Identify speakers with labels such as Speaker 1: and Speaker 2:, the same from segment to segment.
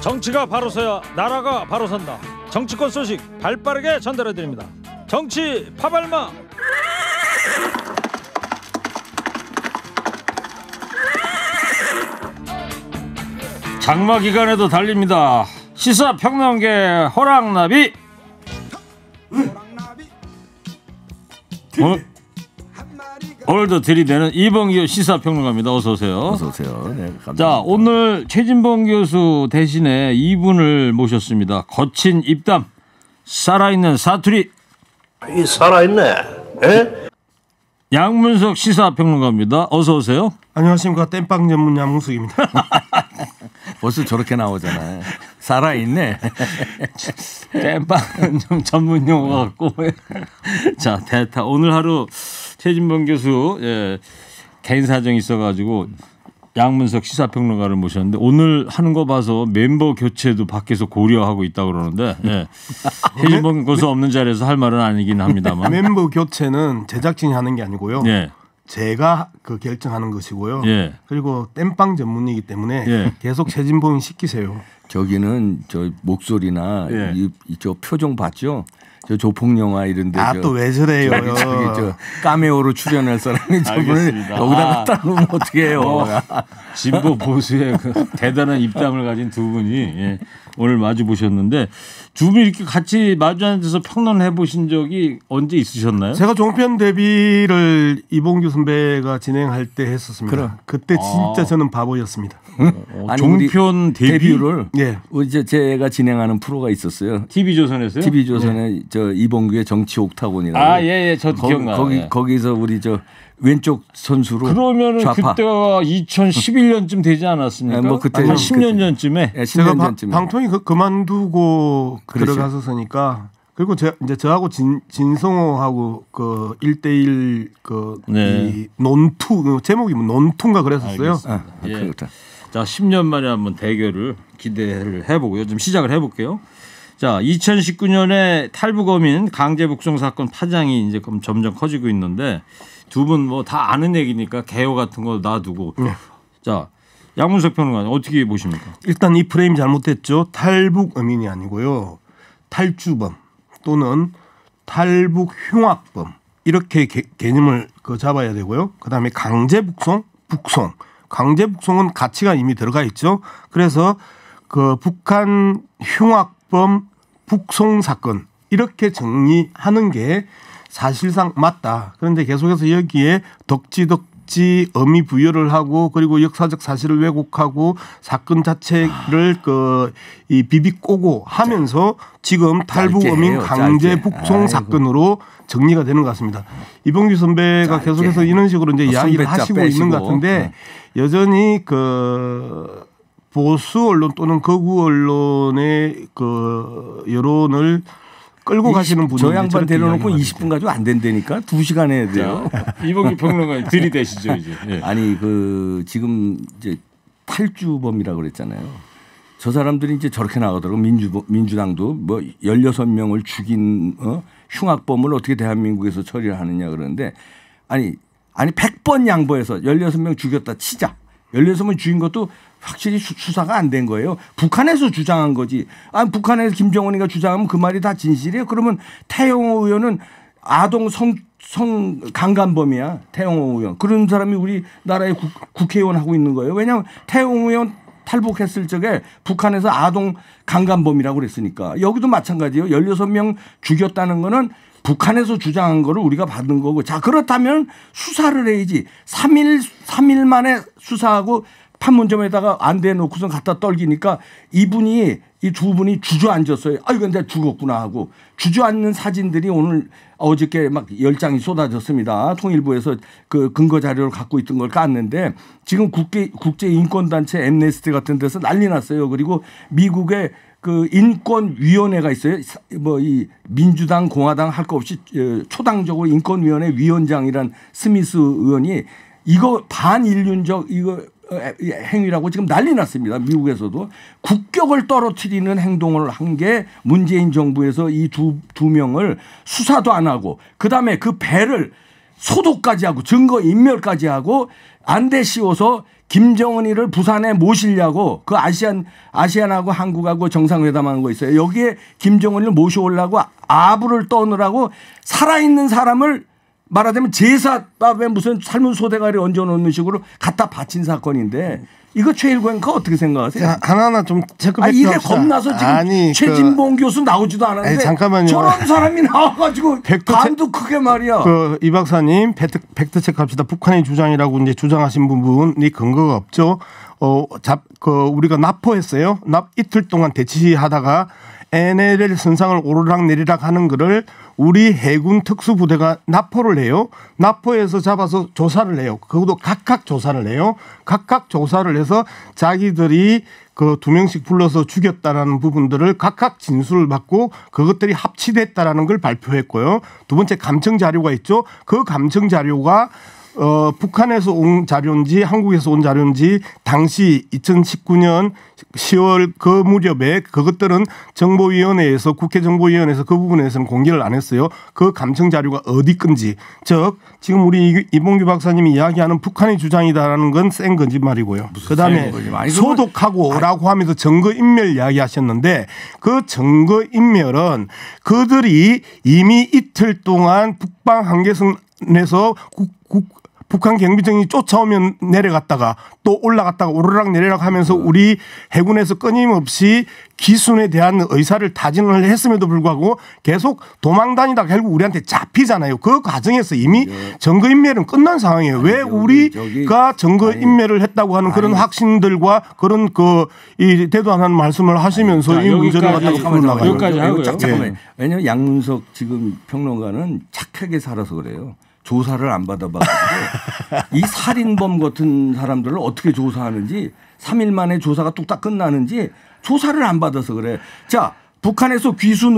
Speaker 1: 정치가 바로 서야 나라가 바로 선다. 정치권 소식 발빠르게 전달해드립니다. 정치 파발마. 장마 기간에도 달립니다. 시사평론계 호랑나비. 오늘도 들이대는 이봉규 시사평론가입니다. 어서 오세요.
Speaker 2: 어서 오세요. 네, 감사합니다.
Speaker 1: 자, 오늘 최진봉 교수 대신에 이분을 모셨습니다. 거친 입담, 살아있는 사투리.
Speaker 3: 이 살아있네. 에?
Speaker 1: 양문석 시사평론가입니다. 어서 오세요.
Speaker 4: 안녕하십니까. 땜빵 전문 양문석입니다.
Speaker 2: 벌써 저렇게 나오잖아요. 살아있네.
Speaker 1: 땜빵은 좀 전문 용어 같고. 자, 대타 오늘 하루 최진봉 교수 개인 사정이 있어가지고 양문석 시사평론가를 모셨는데 오늘 하는 거 봐서 멤버 교체도 밖에서 고려하고 있다 그러는데 최진봉 교수 없는 자리에서 할 말은 아니긴 합니다만
Speaker 4: 멤버 교체는 제작진이 하는 게 아니고요.
Speaker 1: 예.
Speaker 4: 제가 그 결정하는 것이고요.
Speaker 1: 예.
Speaker 4: 그리고 땜빵 전문이기 때문에
Speaker 1: 예.
Speaker 4: 계속 최진봉이 시키세요.
Speaker 2: 저기는 저 목소리나 저 표정 봤죠? 저 조폭 영화 이런데
Speaker 4: 또 왜 저래요?
Speaker 2: 저기 저 까메오로 출연할 사람이 저분을 여기다 갖다 놓으면 어떻게 해요?
Speaker 1: 진보 보수의 그 대단한 입담을 가진 두 분이 오늘 마주 보셨는데 두 분이 이렇게 같이 마주 앉아서 평론해 보신 적이 언제 있으셨나요?
Speaker 4: 제가 종편 데뷔를 이봉규 선배가 진행할 때 했었습니다. 그때 진짜 저는 바보였습니다.
Speaker 2: 아니,
Speaker 1: 종편
Speaker 2: 데뷔를
Speaker 4: 예.
Speaker 2: 이제 제가 진행하는 프로가 있었어요.
Speaker 1: TV조선에서요?
Speaker 2: TV조선에 저 이봉규의 정치 옥타곤이라고.
Speaker 1: 예, 저도 기억나요.
Speaker 2: 거기서 우리 저 왼쪽 선수로
Speaker 1: 그러면은
Speaker 2: 좌파.
Speaker 1: 그때가 2011년쯤 되지 않았습니까?
Speaker 2: 뭐 그때
Speaker 1: 한 10년 전쯤에.
Speaker 2: 10년
Speaker 4: 제가
Speaker 2: 전쯤에.
Speaker 4: 방통위 그만두고
Speaker 2: 그렇죠.
Speaker 4: 들어갔었으니까 그리고 이제 저하고 진성호하고 그 1대1 이 논투 제목이 뭐 논투인가 그랬었어요.
Speaker 2: 그렇다.
Speaker 1: 자, 10년 만에 한번 대결을 기대를 해보고요. 좀 시작을 해볼게요. 자, 2019년에 탈북어민 강제 북송 사건 파장이 이제 점점 커지고 있는데 두 분 뭐 다 아는 얘기니까 개요 같은 거 놔두고. 자, 양문석 평론가 어떻게 보십니까?
Speaker 4: 일단 이 프레임이 잘못됐죠. 탈북어민이 아니고요. 탈주범 또는 탈북 흉악범 이렇게 개념을 잡아야 되고요. 그다음에 강제 북송, 북송. 강제 북송은 가치가 이미 들어가 있죠. 그래서 그 북한 흉악범 북송 사건 이렇게 정리하는 게 사실상 맞다. 그런데 계속해서 여기에 덕지 의미 부여를 하고 그리고 역사적 사실을 왜곡하고 사건 자체를 이 비비꼬고 하면서 지금 탈북어민 강제 북송 사건으로 정리가 되는 것 같습니다. 이봉규 선배가 계속해서 이런 식으로 이제 이야기를 하시고 있는 것 같은데 여전히 그 보수 언론 또는 극우 언론의 그 여론을 끌고 가시는 분이
Speaker 2: 저 양반 데려놓고 20분 가지고 안 된다니까 2시간 해야 돼요.
Speaker 1: 이봉규 평론가 들이대시죠 이제.
Speaker 2: 아니 그 지금 이제 탈주범이라고 그랬잖아요. 저 사람들이 이제 저렇게 나오더라고. 민주당도 뭐 16명을 죽인 흉악범을 어떻게 대한민국에서 처리를 하느냐 그러는데 아니 100번 양보해서 16명 죽였다 치자. 16명 죽인 것도 확실히 수사가 안 된 거예요. 북한에서 주장한 거지. 북한에서 김정은이가 주장하면 그 말이 다 진실이에요. 그러면 태영호 의원은 아동 성 강간범이야. 태영호 의원. 그런 사람이 우리나라의 국회의원 하고 있는 거예요. 왜냐하면 태영호 의원 탈북했을 적에 북한에서 아동 강간범이라고 그랬으니까. 여기도 마찬가지예요. 16명 죽였다는 거는 북한에서 주장한 거를 우리가 받은 거고. 자, 그렇다면 수사를 해야지. 3일 만에 수사하고 판문점에다가 안 대놓고선 갖다 떨기니까 이 두 분이 주저앉았어요. 이건 내가 죽었구나 하고 주저앉는 사진들이 오늘 어저께 막 10장이 쏟아졌습니다. 통일부에서 그 근거 자료를 갖고 있던 걸 깠는데 지금 국제 인권단체 엠네스티 같은 데서 난리 났어요. 그리고 미국의 그 인권위원회가 있어요. 뭐 이 민주당, 공화당 할 거 없이 초당적으로 인권위원회 위원장이란 스미스 의원이 이거 반인륜적 이거 행위라고 지금 난리 났습니다. 미국에서도 국격을 떨어뜨리는 행동을 한 게 문재인 정부에서 이 두 명을 수사도 안 하고 그다음에 그 배를 소독까지 하고 증거 인멸까지 하고 안대 씌워서 김정은이를 부산에 모시려고 그 아시안하고 한국하고 정상회담하는 거 있어요. 여기에 김정은을 모셔오려고 아부를 떠느라고 살아있는 사람을 말하자면 제사밥에 무슨 삶은 소대가리 얹어놓는 식으로 갖다 바친 사건인데 이거 최일구가 어떻게 생각하세요?
Speaker 4: 자, 하나하나 좀 체크해
Speaker 2: 이게 겁나서 지금 최진봉 교수 나오지도 않았는데
Speaker 4: 잠깐만요.
Speaker 2: 저런 사람이 나와가지고 간도 크게 말이야.
Speaker 4: 이 박사님 팩트 체크합시다. 북한의 주장이라고 이제 주장하신 부분이 근거가 없죠. 우리가 납포했어요. 이틀 동안 대치하다가 NLL 선상을 오르락 내리락 하는 거를 우리 해군 특수부대가 납포를 해요. 납포해서 잡아서 조사를 해요. 그것도 각각 조사를 해요. 각각 조사를 해서 자기들이 그 2명씩 불러서 죽였다라는 부분들을 각각 진술을 받고 그것들이 합치됐다라는 걸 발표했고요. 두 번째 감청 자료가 있죠. 그 감청 자료가 북한에서 온 자료인지 한국에서 온 자료인지 당시 2019년 10월 그 무렵에 그것들은 정보위원회에서 국회 정보위원회에서 그 부분에서는 공개를 안 했어요. 그 감청 자료가 어디 건지 즉 지금 우리 이봉규 박사님이 이야기하는 북한의 주장이다라는 건 센 거짓말이고요. 그다음에 소독하고라고 하면서 증거인멸 이야기하셨는데 그 증거인멸은 그들이 이미 이틀 동안 북방 한계선에서 북한 경비정이 쫓아오면 내려갔다가 또 올라갔다가 오르락 내리락 하면서 우리 해군에서 끊임없이 기순에 대한 의사를 타진을 했음에도 불구하고 계속 도망다니다 결국 우리한테 잡히잖아요. 그 과정에서 이미 증거인멸은 끝난 상황이에요. 왜 우리가 증거인멸을 했다고 하는 그런 확신들과 그런 이 대도 안 하는 말씀을 하시면서 이 문제를 갖다가 풀어나가요.
Speaker 1: 여기까지 하고요.
Speaker 2: 잠깐만요. 왜냐하면 양문석 지금 평론가는 착하게 살아서 그래요. 조사를 안 받아봐가지고 이 살인범 같은 사람들을 어떻게 조사하는지 3일 만에 조사가 뚝딱 끝나는지 조사를 안 받아서 그래. 자, 북한에서 귀순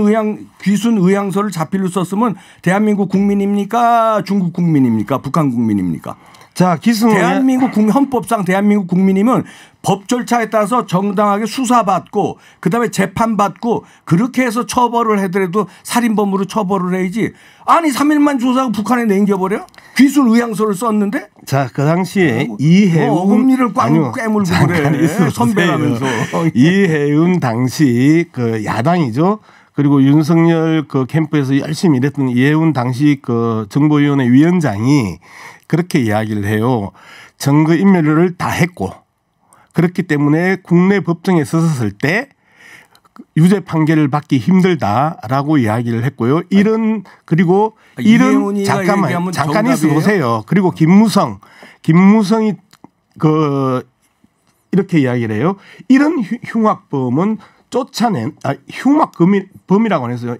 Speaker 2: 의향서를 자필로 썼으면 대한민국 국민입니까? 중국 국민입니까? 북한 국민입니까?
Speaker 4: 자,
Speaker 2: 대한민국 헌법상 대한민국 국민이면 법 절차에 따라서 정당하게 수사받고 그다음에 재판받고 그렇게 해서 처벌을 하더라도 살인범으로 처벌을 해야지. 아니 3일만 조사하고 북한에 넘겨버려? 귀순 의향서를 썼는데?
Speaker 4: 자, 그 당시에 이해운
Speaker 2: 어금니를 꽉 깨물고 그래. 선배라면서.
Speaker 4: 이해운 당시 그 야당이죠. 그리고 윤석열 그 캠프에서 열심히 일했던 이해운 당시 그 정보위원회 위원장이 그렇게 이야기를 해요. 증거인멸을 다 했고 그렇기 때문에 국내 법정에 서었을 때 유죄 판결을 받기 힘들다라고 이야기를 했고요. 이런 잠깐 있어 보세요. 그리고 김무성이 이렇게 이야기를 해요. 이런 흉악범은 흉악범이라고 했어요.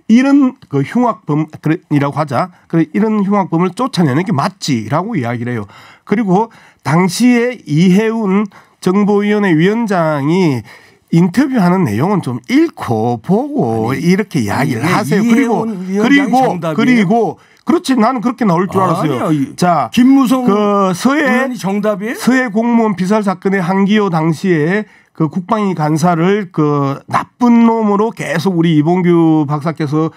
Speaker 4: 이런 그 흉악범이라고 하자. 그래 이런 흉악범을 쫓아내는 게 맞지라고 이야기를 해요. 그리고 당시에 이해운 정보위원회 위원장이 인터뷰하는 내용은 좀 읽고 보고 이렇게 이야기를 하세요. 그리고 그렇지 나는 그렇게 나올 줄 알았어요.
Speaker 2: 아니요.
Speaker 4: 자,
Speaker 2: 김무성
Speaker 4: 그
Speaker 2: 정답이에요?
Speaker 4: 서해 공무원 피살 사건의 한기호 당시에 그 국방위 간사를 그 나쁜 놈으로 계속 우리 이봉규 박사께서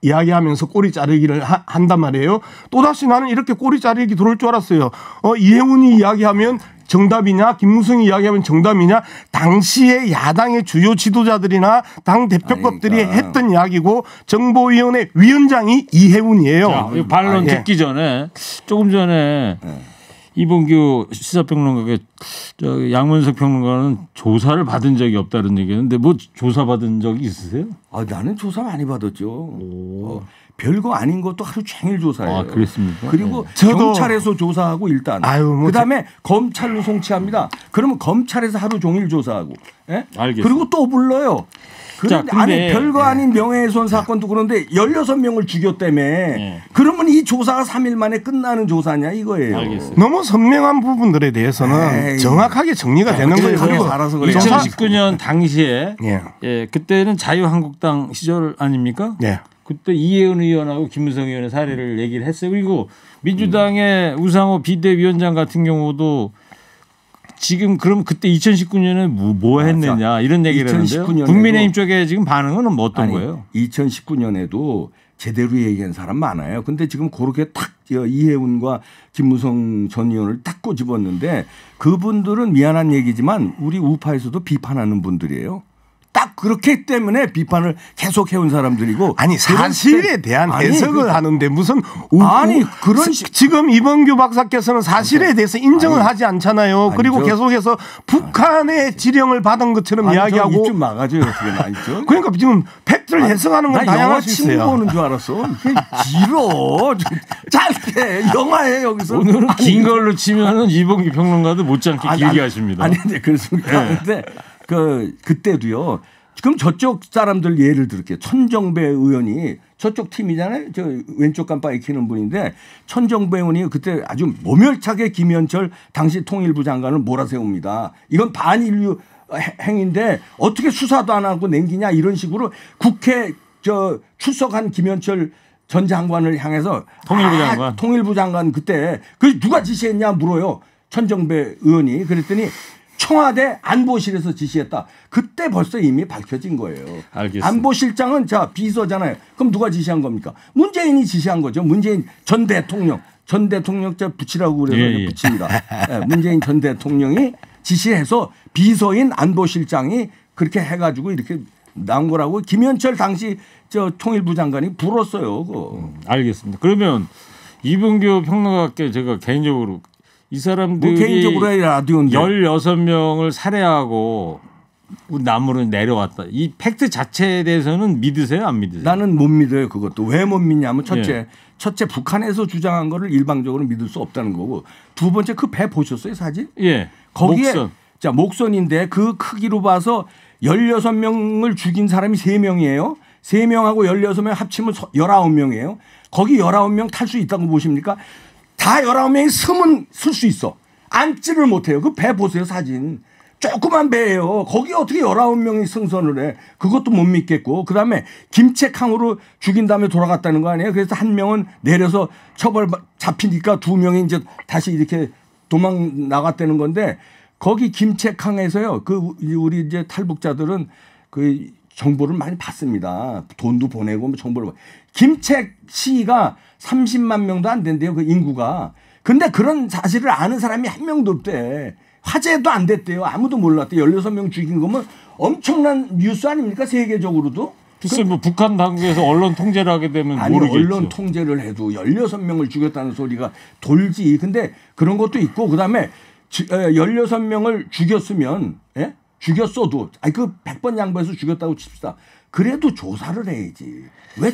Speaker 4: 이야기하면서 꼬리 자르기를 한단 말이에요. 또다시 나는 이렇게 꼬리 자르기 들어올 줄 알았어요. 이해운이 이야기하면 정답이냐 김무성이 이야기하면 정답이냐 당시에 야당의 주요 지도자들이나 당 대표급들이 했던 이야기고 정보위원회 위원장이 이해운이에요.
Speaker 1: 자, 반론 듣기 전에 조금 전에 이봉규 시사평론가가 양문석 평론가는 조사를 받은 적이 없다는 얘기했는데 뭐 조사 받은 적이 있으세요?
Speaker 2: 나는 조사 많이 받았죠. 별거 아닌 것도 하루 종일 조사해요.
Speaker 1: 아, 그랬습니까?
Speaker 2: 그리고 경찰에서 조사하고 일단 그다음에 검찰로 송치합니다. 그러면 검찰에서 하루 종일 조사하고
Speaker 1: 알겠습니다.
Speaker 2: 그리고 또 불러요. 그런데 아니 별거 아닌 명예훼손 사건도 그런데 16명을 죽였다며. 그러면 이 조사가 3일 만에 끝나는 조사냐 이거예요.
Speaker 1: 알겠습니다.
Speaker 4: 너무 선명한 부분들에 대해서는 정확하게 정리가 되는 거예요.
Speaker 1: 2019년 당시에 그때는 자유한국당 시절 아닙니까? 그때 이해운 의원하고 김무성 의원의 사례를 얘기를 했어요. 그리고 민주당의 우상호 비대위원장 같은 경우도 지금 그럼 그때 2019년에 뭐 했느냐 이런 얘기를 했는데요. 국민의힘 쪽에 지금 반응은 어떤 거예요?
Speaker 2: 2019년에도 제대로 얘기한 사람 많아요. 근데 지금 그렇게 탁 이해운과 김무성 전 의원을 딱 꼬집었는데 그분들은 미안한 얘기지만 우리 우파에서도 비판하는 분들이에요. 딱 그렇기 때문에 비판을 계속 해온 사람들이고
Speaker 4: 아니 사실에 대한 해석을 하는데 무슨
Speaker 2: 아니 그런
Speaker 4: 지금 이범규 박사께서는 사실에 대해서 인정을 하지 않잖아요. 그리고 계속해서 북한의 지령을 받은 것처럼 이야기하고
Speaker 2: 좀 막아줘요 어떻게 나있죠?
Speaker 4: 그러니까 지금 팩트를 해석하는 건 다양할 수 있어요.
Speaker 2: 영화 친구 보는 줄 알았어. 길어 짧게 영화에 여기서
Speaker 1: 오늘은 긴 걸로 치면은 이범규 평론가도 못지않게 길게 하십니다.
Speaker 2: 아니 근데 그렇습니까? 근데 그때도요. 그럼 저쪽 사람들 예를 들을게요. 천정배 의원이 저쪽 팀이잖아요. 저 왼쪽 깜빡이 켜는 분인데 천정배 의원이 그때 아주 모멸차게 김현철 당시 통일부 장관을 몰아세웁니다. 이건 반인류 행위인데 어떻게 수사도 안 하고 남기냐 이런 식으로 국회 출석한 김현철 전 장관을 향해서 통일부 장관 그때 그 누가 지시했냐 물어요. 천정배 의원이 그랬더니 청와대 안보실에서 지시했다. 그때 벌써 이미 밝혀진 거예요.
Speaker 1: 알겠습니다.
Speaker 2: 안보실장은 자 비서잖아요. 그럼 누가 지시한 겁니까? 문재인이 지시한 거죠. 문재인 전 대통령. 전 대통령 자 붙이라고 그래서 붙입니다. 네, 문재인 전 대통령이 지시해서 비서인 안보실장이 그렇게 해가지고 이렇게 나온 거라고 김현철 당시 저 통일부 장관이 불었어요.
Speaker 1: 알겠습니다. 그러면 이범규 평론가께 제가 개인적으로 이 사람들이
Speaker 2: 개인적으로 라디오인데
Speaker 1: 16명을 살해하고 남으로 내려왔다. 이 팩트 자체에 대해서는 믿으세요? 안 믿으세요?
Speaker 2: 나는 못 믿어요. 그것도. 왜 못 믿냐면 첫째 북한에서 주장한 거를 일방적으로 믿을 수 없다는 거고 두 번째 그 배 보셨어요 사진?
Speaker 1: 예.
Speaker 2: 거기에
Speaker 1: 목선.
Speaker 2: 자 목선인데 그 크기로 봐서 16명을 죽인 사람이 3명이에요. 3명하고 16명 합치면 19명이에요. 거기 19명 탈 수 있다고 보십니까? 다 19명이 숨은 쓸 수 있어. 앉지를 못해요. 그 배 보세요 사진. 조그만 배예요. 거기 어떻게 19명이 승선을 해. 그것도 못 믿겠고 그다음에 김책항으로 죽인 다음에 돌아갔다는 거 아니에요. 그래서 한 명은 내려서 처벌 잡히니까 2명이 이제 다시 이렇게 도망 나갔다는 건데 거기 김책항에서요. 그 우리 이제 탈북자들은 그 정보를 많이 받습니다. 돈도 보내고 뭐 정보를. 김책 씨가 30만 명도 안 된대요. 그 인구가. 근데 그런 사실을 아는 사람이 한 명도 없대. 화제도 안 됐대요. 아무도 몰랐대. 16명 죽인 거면 엄청난 뉴스 아닙니까? 세계적으로도.
Speaker 1: 글쎄 뭐 북한 당국에서 언론 통제를 하게 되면
Speaker 2: 아니
Speaker 1: 모르겠죠.
Speaker 2: 언론 통제를 해도 16명을 죽였다는 소리가 돌지. 근데 그런 것도 있고 그다음에 16명을 죽였으면 죽였어도 그 100번 양보해서 죽였다고 칩시다. 그래도 조사를 해야지. 왜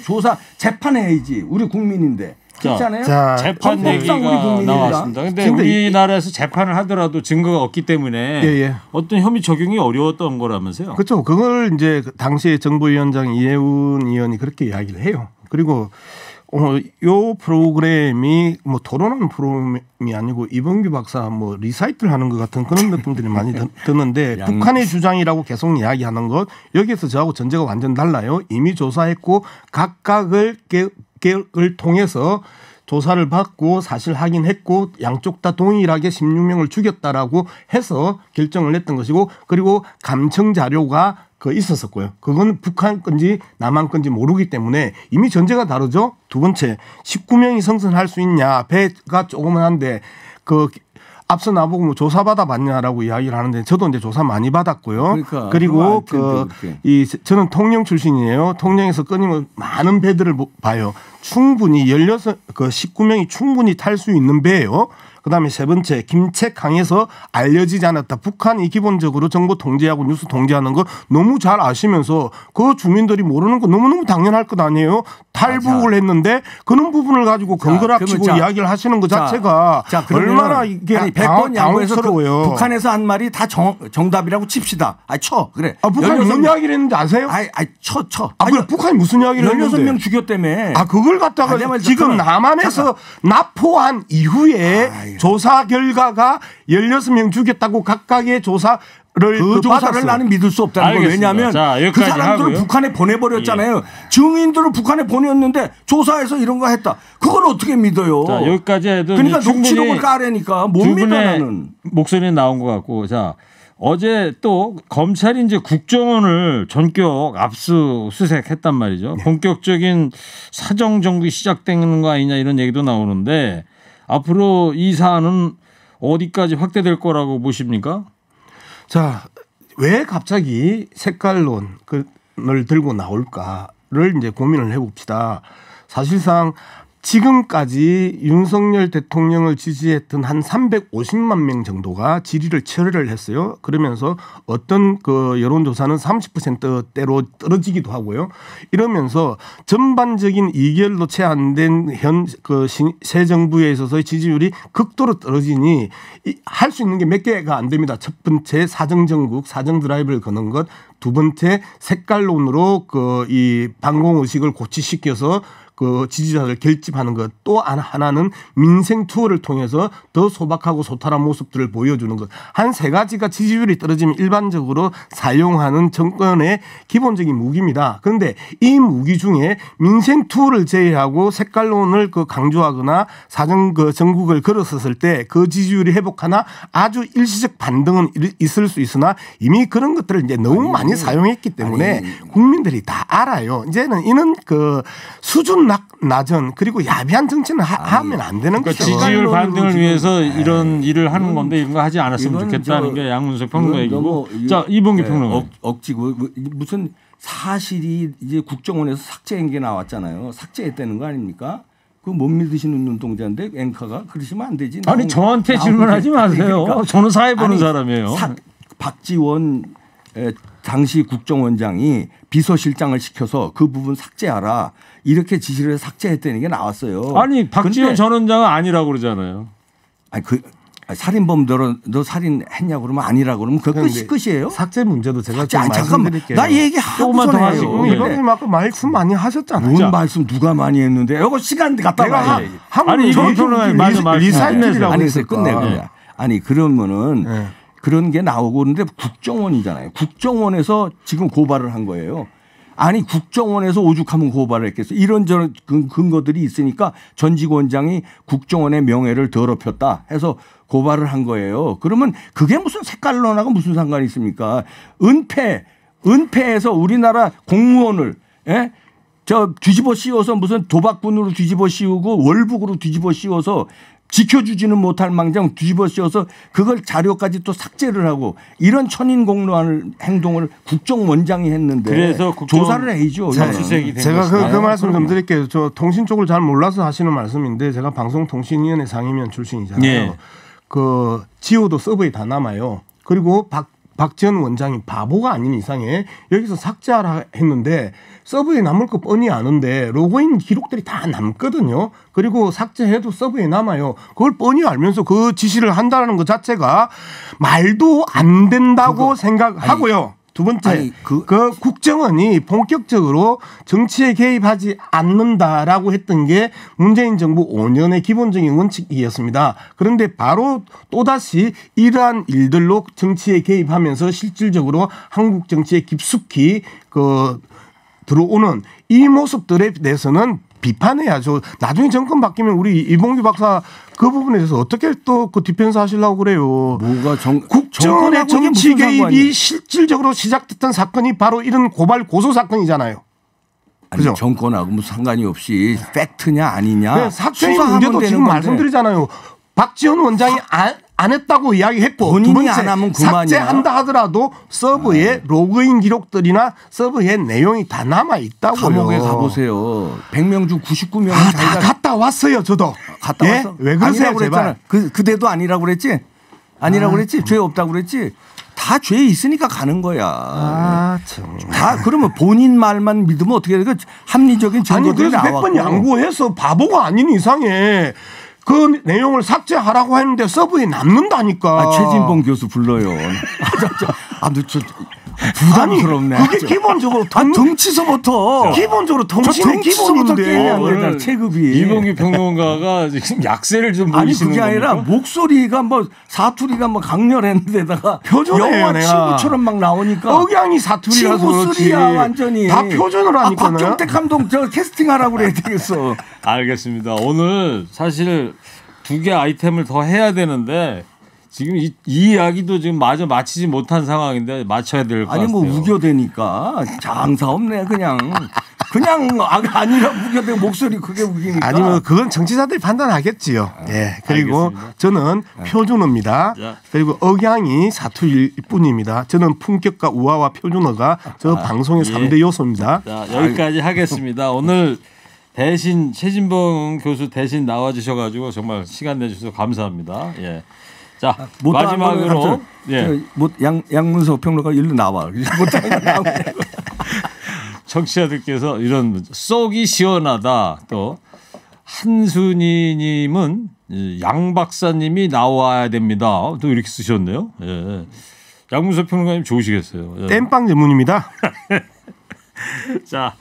Speaker 2: 재판해야지. 우리 국민인데. 그렇잖아요.
Speaker 1: 재판 얘기가 나왔습니다. 그런데 우리나라에서 재판을 하더라도 증거가 없기 때문에 어떤 혐의 적용이 어려웠던 거라면서요.
Speaker 4: 그렇죠. 그걸 이제 당시에 정부위원장 이해운 의원이 그렇게 이야기를 해요. 그리고 요 프로그램이 뭐 토론하는 프로그램이 아니고 이범규 박사 뭐 리사이틀 하는 것 같은 그런 느낌들이 많이 드는데 북한의 주장이라고 계속 이야기하는 것 여기에서 저하고 전제가 완전 달라요. 이미 조사했고 각각을 통해서 조사를 받고 사실 확인했고 양쪽 다 동일하게 16명을 죽였다라고 해서 결정을 냈던 것이고 그리고 감청 자료가 있었었고요. 그건 북한 건지 남한 건지 모르기 때문에 이미 전제가 다르죠. 두 번째 19명이 승선할 수 있냐. 배가 조그만한데 앞서 나보고 뭐 조사받아 봤냐라고 이야기를 하는데 저도 이제 조사 많이 받았고요. 그리고 저는 통영 출신이에요. 통영에서 끊임없이 많은 배들을 봐요. 충분히 19명이 충분히 탈 수 있는 배예요. 그다음에 세 번째 김책항에서 알려지지 않았다. 북한이 기본적으로 정보 통제하고 뉴스 통제하는 거 너무 잘 아시면서 그 주민들이 모르는 거 너무너무 당연할 것 아니에요. 탈북을 했는데 그런 부분을 가지고 건거랍치고 이야기를 하시는 것 자체가 얼마나 이게 당황스러워요.
Speaker 2: 북한에서 한 말이 다 정답이라고 칩시다. 그래.
Speaker 4: 북한이 무슨 이야기를 했는지 아세요?
Speaker 2: 쳐.
Speaker 4: 그래 북한이 무슨 이야기를 했는데.
Speaker 2: 16명 죽였다며.
Speaker 4: 그걸 갖다가 지금 남한에서 납포한 이후에 조사 결과가 16명 죽였다고 각각의 조사를
Speaker 2: 조사를 나는 믿을 수 없다는 거예요. 왜냐하면 그 사람들을 북한에 보내버렸잖아요. 증인들을 북한에 보냈는데 조사해서 이런 거 했다. 그걸 어떻게 믿어요?
Speaker 1: 여기까지 해도
Speaker 2: 그러니까 녹취록을 까려니까 못 믿어 나는.
Speaker 1: 목소리 나온 것 같고 어제 또 검찰이 이제 국정원을 전격 압수수색했단 말이죠. 본격적인 사정 정국이 시작되는 거 아니냐 이런 얘기도 나오는데 앞으로 이 사안은 어디까지 확대될 거라고 보십니까?
Speaker 4: 자, 왜 갑자기 색깔론을 들고 나올까를 이제 고민을 해봅시다. 사실상 지금까지 윤석열 대통령을 지지했던 한 350만 명 정도가 질의를 철회를 했어요. 그러면서 어떤 그 여론조사는 30%대로 떨어지기도 하고요. 이러면서 전반적인 이결도 채 안 된 새 정부에 있어서의 지지율이 극도로 떨어지니 할 수 있는 게 몇 개가 안 됩니다. 첫 번째 사정정국, 사정 드라이브를 거는 것. 두 번째 색깔론으로 이 반공의식을 고취시켜서 그 지지자들 결집하는 것. 또 하나는 민생 투어를 통해서 더 소박하고 소탈한 모습들을 보여주는 것. 한 세 가지가 지지율이 떨어지면 일반적으로 사용하는 정권의 기본적인 무기입니다. 그런데 이 무기 중에 민생 투어를 제외하고 색깔론을 강조하거나 사정 정국을 걸었었을 때 그 지지율이 회복하나 아주 일시적 반등은 있을 수 있으나 이미 그런 것들을 이제 너무 많이 사용했기 때문에 국민들이 다 알아요. 이제는 이는 수준 낮은 그리고 야비한 정치는 하면 안 되는
Speaker 1: 그러니까
Speaker 4: 거죠.
Speaker 1: 지지율 반등을 위해서 이런 일을 하는 건데 이런 거 하지 않았으면 좋겠다는 게 양문석 평론가 얘기고. 자, 이봉규 평론가.
Speaker 2: 억지고 무슨 사실이 이제 국정원에서 삭제한 게 나왔잖아요. 삭제했다는 거 아닙니까? 그 못 믿으시는 눈동자인데 앵커가 그러시면 안 되지.
Speaker 1: 아니 저한테 질문하지 마세요.
Speaker 2: 그러니까.
Speaker 1: 저는 사회 보는 사람이에요.
Speaker 2: 박지원 당시 국정원장이 비서실장을 시켜서 그 부분 삭제하라 이렇게 지시를 해서 삭제했다는 게 나왔어요.
Speaker 1: 아니 박지원 전 원장은 아니라고 그러잖아요.
Speaker 2: 아니 살인범 너 살인했냐고 그러면 아니라고 그러면 그 끝이에요.
Speaker 4: 삭제 문제도 제가 좀
Speaker 2: 잠깐만
Speaker 4: 말씀드릴게요.
Speaker 2: 나 얘기하고
Speaker 1: 조금만 더 하시고.
Speaker 4: 이번에 아까 말씀 많이 하셨잖아요.
Speaker 2: 뭔 말씀 누가 많이 했는데 이거 시간 갖다 봐야 돼.
Speaker 1: 아니 이번 평론가님
Speaker 4: 리사이클이라고
Speaker 2: 아니
Speaker 4: 했을
Speaker 2: 끝내. 아니 그러면은 그런 게 나오고 그러는데 국정원이잖아요. 국정원에서 지금 고발을 한 거예요. 아니 국정원에서 오죽하면 고발을 했겠어요. 이런저런 근거들이 있으니까 전직 원장이 국정원의 명예를 더럽혔다 해서 고발을 한 거예요. 그러면 그게 무슨 색깔론하고 무슨 상관이 있습니까? 은폐해서 우리나라 공무원을 뒤집어 씌워서 무슨 도박꾼으로 뒤집어 씌우고 월북으로 뒤집어 씌워서 지켜주지는 못할 망정 뒤집어 씌워서 그걸 자료까지 또 삭제를 하고 이런 천인공노한 행동을 국정원장이 했는데
Speaker 1: 그래서
Speaker 2: 조사를 해야죠.
Speaker 4: 제가 그 말씀 좀 드릴게요. 저 통신 쪽을 잘 몰라서 하시는 말씀인데 제가 방송통신위원회 상임위원 출신이잖아요.
Speaker 1: 예.
Speaker 4: 그 지오도 서버에 다 남아요. 그리고 박지원 원장이 바보가 아닌 이상에 여기서 삭제하라 했는데 서버에 남을 거 뻔히 아는데 로그인 기록들이 다 남거든요. 그리고 삭제해도 서버에 남아요. 그걸 뻔히 알면서 그 지시를 한다는 것 자체가 말도 안 된다고 생각하고요. 두 번째, 그 국정원이 본격적으로 정치에 개입하지 않는다라고 했던 게 문재인 정부 5년의 기본적인 원칙이었습니다. 그런데 바로 또다시 이러한 일들로 정치에 개입하면서 실질적으로 한국 정치에 깊숙이 들어오는 이 모습들에 대해서는 비판해야죠. 나중에 정권 바뀌면 우리 이봉규 박사 그 부분에 대해서 어떻게 또 그 디펜스 하시려고 그래요. 국정원의 정치 개입이 실질적으로 시작됐던 사건이 바로 이런 고발 고소 사건이잖아요.
Speaker 2: 그죠? 정권하고 무슨 상관이 없이 팩트냐 아니냐.
Speaker 4: 사건의 문제도 지금 말씀드리잖아요. 박지원 원장이 안 했다고 이야기했고
Speaker 2: 본인이 두 번째, 안 하면 그만이야.
Speaker 4: 삭제한다 하더라도 서버에 로그인 기록들이나 서버에 내용이 다 남아 있다고요.
Speaker 2: 감옥에 가보세요. 100명 중 99명은
Speaker 4: 다 갔다 왔어요. 저도.
Speaker 2: 갔다 왔어?
Speaker 4: 왜 그러세요? 제발.
Speaker 2: 그대도 아니라고 그랬지? 아니라고 그랬지? 죄 없다고 그랬지? 다 죄 있으니까 가는 거야. 다 그러면 본인 말만 믿으면 어떻게 돼? 합리적인 증거들이 나왔고.
Speaker 4: 몇 번 양보해서 바보가 아닌 이상에 그 내용을 삭제하라고 했는데 서버에 남는다니까.
Speaker 2: 최진봉 교수 불러요. 부담스럽네.
Speaker 4: 그게 기본적으로
Speaker 2: 정치서부터
Speaker 4: 기본적으로 통신의 기본인데
Speaker 2: 체급이.
Speaker 1: 이봉규 평론가가 지금 약세를 좀 보이시는
Speaker 2: 그게
Speaker 1: 겁니까?
Speaker 2: 아니라 목소리가 사투리가 강렬했는데다가
Speaker 4: 표준이에요,
Speaker 2: 영화 친구처럼 막 나오니까
Speaker 4: 억양이 사투리라서 그렇지.
Speaker 2: 완전히
Speaker 4: 다 표준으로 하니까.
Speaker 2: 박정택 감독 캐스팅하라고 그래야 되겠어.
Speaker 1: 알겠습니다. 오늘 사실 두 개 아이템을 더 해야 되는데 지금 이 이야기도 지금 마저 마치지 못한 상황인데 맞춰야 될 것 같아요.
Speaker 2: 아니 뭐 우겨대니까 장사 없네 그냥 아니라 우겨대 목소리 그게 우기니까.
Speaker 4: 아니면 그건 정치자들이 판단하겠지요. 예. 그리고
Speaker 1: 알겠습니다.
Speaker 4: 저는 표준어입니다.
Speaker 1: 자.
Speaker 4: 그리고 억양이 사투일 뿐입니다. 저는 품격과 우아와 표준어가 저 방송의
Speaker 1: 예.
Speaker 4: 3대 요소입니다.
Speaker 1: 자, 여기까지 하겠습니다. 오늘 대신 최진봉 교수 대신 나와주셔가지고 정말 시간 내주셔서 감사합니다. 예. 자, 마지막으로 예.
Speaker 2: 양문석 평론가 일로 나와. 못하는 나와.
Speaker 1: 청취자들께서 이런 쏙이 시원하다. 또 한순희님은 양 박사님이 나와야 됩니다. 또 이렇게 쓰셨네요. 예. 양문석 평론가님 좋으시겠어요. 예.
Speaker 4: 땜빵 전문입니다.
Speaker 1: 자,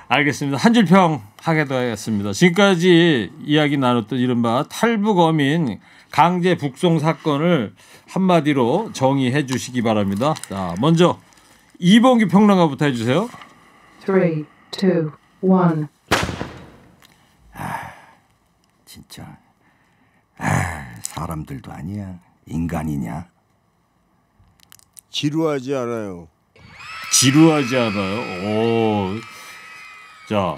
Speaker 1: 알겠습니다. 한 줄 평 하게 되겠습니다. 지금까지 이야기 나눴던 이른바 탈북 어민 강제 북송 사건을 한마디로 정의해 주시기 바랍니다. 자, 먼저 이봉규 평론가부터 해주세요.
Speaker 5: 3, 2, 1.
Speaker 2: 진짜 사람들도 아니야 인간이냐.
Speaker 6: 지루하지 않아요.
Speaker 1: 지루하지 않아요. 오. 자,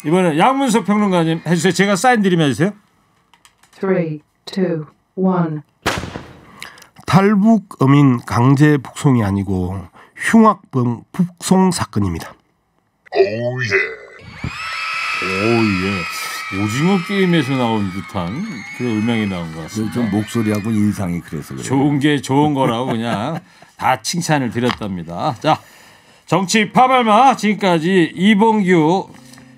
Speaker 1: 이번에 양문석 평론가님 해주세요. 제가 사인 드리면 해주세요.
Speaker 5: 3, 2, 1.
Speaker 4: 탈북 어민 강제 북송이 아니고 흉악범 북송 사건입니다.
Speaker 1: 오, 예. 오징어 게임에서 나온 듯한 그런 음향이 나온 것 같습니다.
Speaker 2: 좀 목소리하고 인상이 그래서 그래요.
Speaker 1: 좋은 게 좋은 거라고 그냥 다 칭찬을 드렸답니다. 자, 정치 파발마 지금까지 이봉규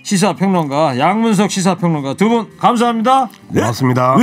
Speaker 1: 시사평론가, 양문석 시사평론가 두 분 감사합니다.
Speaker 4: 고맙습니다.